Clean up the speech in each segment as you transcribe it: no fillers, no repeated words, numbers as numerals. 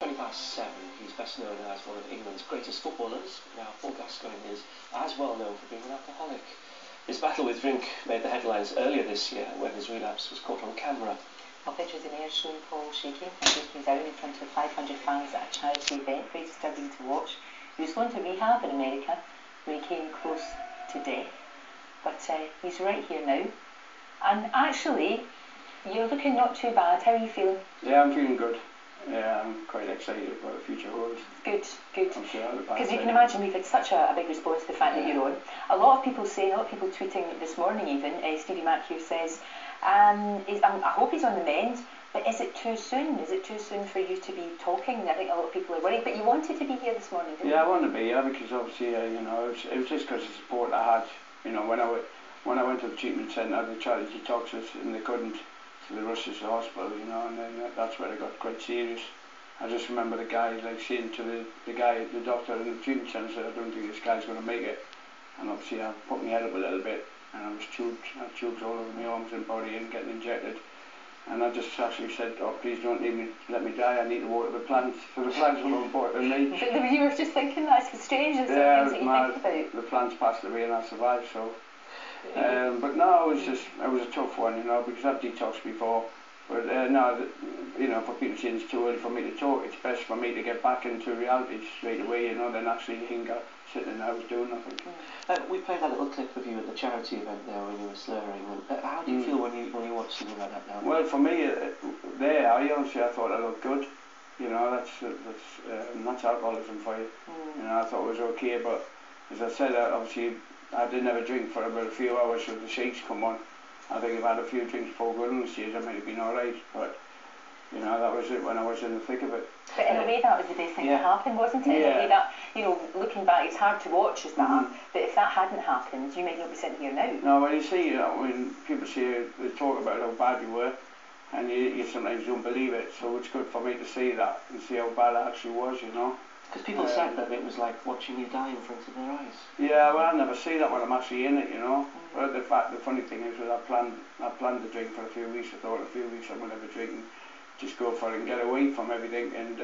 7. He's best known as one of England's greatest footballers. Now, Paul Gascoigne is as well known for being an alcoholic. His battle with drink made the headlines earlier this year when his relapse was caught on camera. Well, pictures in air showing Paul shaking and breaking down in front of 500 fans at a charity event, very disturbing to watch. He was going to rehab in America, where he came close to death, but he's right here now. And actually, you're looking not too bad. How are you feeling? Yeah, I'm feeling good. Yeah, I'm quite excited about the future holds. Good, good. Because you can imagine we've had such a big response to the fact that you're on. A lot of people saying, a lot of people tweeting this morning even, Stevie Mack here says, I hope he's on the mend, but is it too soon? Is it too soon for you to be talking? I think a lot of people are worried, but you wanted to be here this morning, didn't you? Yeah, I wanted to be here because obviously, you know, it was just because of the support I had. You know, when I went to the treatment centre, they tried to detox us and they couldn't. So they rushed us to the hospital, you know, and then that's where it got quite serious. I just remember the guy, like, saying to the doctor in the treatment centre, said, I don't think this guy's going to make it. And obviously I put my head up a little bit, and I was tubed, I had tubes all over my arms and body and getting injected. And I just actually said, oh, please don't let me die, I need to water the plants. So the plants were more important than me. But you were just thinking that's strange, it's yeah, things that you think about. The plants passed away and I survived, so. But no, it was a tough one, you know, because I've detoxed before. But no, you know, for people saying it's too early for me to talk, it's best for me to get back into reality straight away, you know, than actually hinger sitting in the house doing nothing. We played that little clip of you at the charity event there when you were slurring. And, how do you feel when you watch something like that now? Well, for me, I honestly thought I looked good. You know, that's alcoholism for you. You know, I thought it was okay, but as I said, obviously I didn't have a drink for about a few hours, so the shakes come on. I think if I had a few drinks before going on the stage, I might have been alright, but you know, that was it when I was in the thick of it. But in a way that was the best thing to happen, wasn't it? In a way that, you know, looking back, it's hard to watch as that, but if that hadn't happened, you might not be sitting here now. No, when you see, you know, when people say, they talk about how bad you were, and you sometimes don't believe it, so it's good for me to see that and see how bad it actually was, you know. Because people said that it was like watching you die in front of their eyes. Yeah, well, I never see that when I'm actually in it, you know. But the funny thing is that I planned to drink for a few weeks. I thought a few weeks I'm going to have a drink and just go for it and get away from everything. And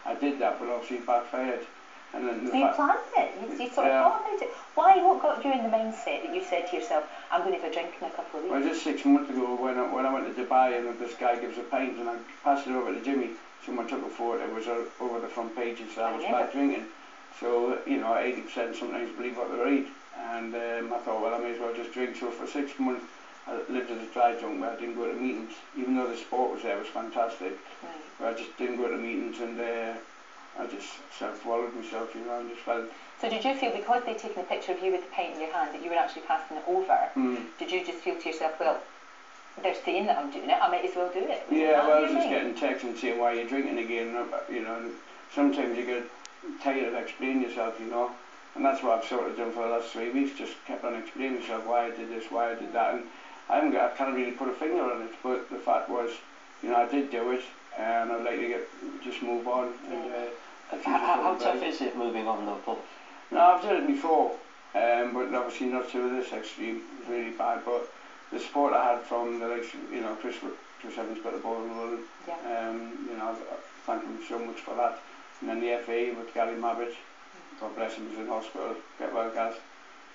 I did that, but obviously it backfired. And then so you planned it? You sort of thought about it? Why? What got you in the mindset that you said to yourself, I'm going to have a drink in a couple of weeks? Well, just 6 months ago when I went to Dubai and this guy gives a pint and I passed it over to Jimmy. Someone took a photo, it was over the front pages, so I was back drinking. So, you know, 80% sometimes believe what they read. And I thought, well, I may as well just drink. So for 6 months, I lived as a dry drunk where I didn't go to meetings. Even though the sport was there, it was fantastic. But I just didn't go to meetings and I just self-swallowed myself, you know, and just felt... So did you feel, because they'd taken a picture of you with the pint in your hand, that you were actually passing it over? Did you just feel to yourself, well, they're saying that I'm doing it, I might as well do it? Yeah, well, I was just getting texts and saying, why are you drinking again? You know, and sometimes you get tired of explaining yourself, you know. And that's what I've sort of done for the last 3 weeks, just kept on explaining myself why I did this, why I did that. And I can't really put a finger on it, but the fact was, you know, I did do it, and I'd like to just move on. And, how tough is it moving on though, Paul? No, I've done it before, but obviously not to this extreme. It was really bad, but the support I had from the likes, you know, Chris Evans got the ball rolling. You know, I thank him so much for that. And then the FA with Gary Mabbott, God bless him, he's in hospital. Get well, Gaz.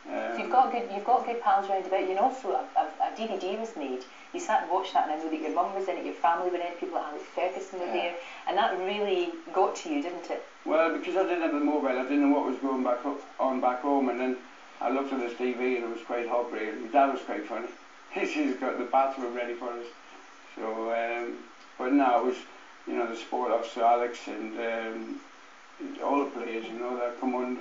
So you've got good pals round about you, and also a DVD was made. You sat and watched that, and I know that your mum was in it, your family were in it, people like Alex Ferguson were there, and that really got to you, didn't it? Well, because I didn't have the mobile, I didn't know what was going back home, and then I looked at this TV and it was quite heartbreaking. My dad was quite funny. He's got the bathroom ready for us. So, but no, it was, you know, the support of Sir Alex and all the players, you know, that come on.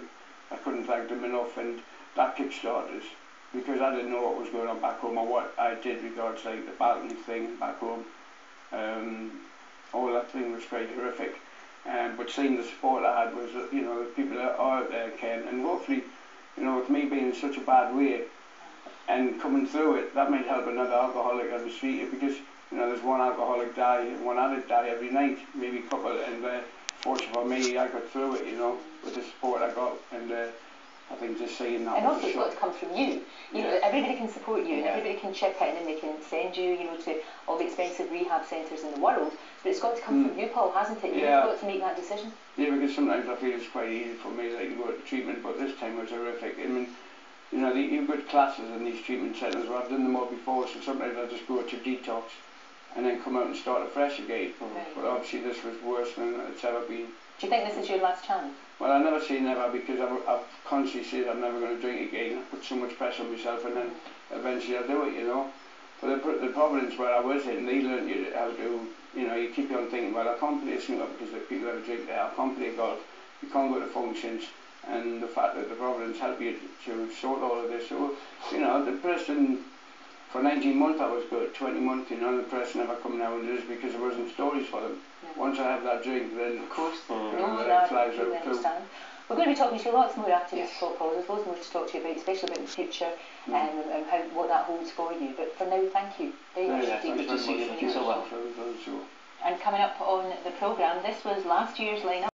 I couldn't thank them enough, and that kick-started us, because I didn't know what was going on back home or what I did regards like the balcony thing back home. All that thing was quite horrific. But seeing the support I had was, you know, the people that are out there, Ken, and hopefully, you know, with me being in such a bad way and coming through it, that might help another alcoholic on the street, because, you know, there's one alcoholic die and one addict die every night, maybe a couple, and fortunately for me, I got through it, you know, with the support I got, and I think just saying that. And also it's got to come from you. You know, everybody can support you and Yeah. everybody can chip in and they can send you, you know, to all the expensive rehab centres in the world, but it's got to come from you, Paul, hasn't it? You've got to make that decision. Yeah, because sometimes I feel it's quite easy for me, like, to go to treatment, but this time was horrific. I mean, you know, you've got classes in these treatment centres where I've done them all before, so sometimes I just go to detox and then come out and start afresh again. Right. But obviously this was worse than it's ever been. Do you think this is your last chance? Well, I never say never, because I've constantly said I'm never going to drink again. I put so much pressure on myself, and then eventually I do it, you know. But the province where I was in, they learned you how to, you know, you keep on thinking, well, I can't play snooker because the people have a drink there, I can't play golf, you can't go to functions, and the fact that the province helped you to sort all of this. So, you know, the person, for 19 months I was good, 20 months, you know, the press never come now and this because there wasn't stories for them. Yeah. Once I have that drink, then of course, it flies out too. Understand. We're going to be talking to you lots more after this talk, Paul. There's loads more to talk to you about, especially about the future and what that holds for you. But for now, thank you very much. Good to see you. Thank you so well. And coming up on the programme, this was last year's lineup.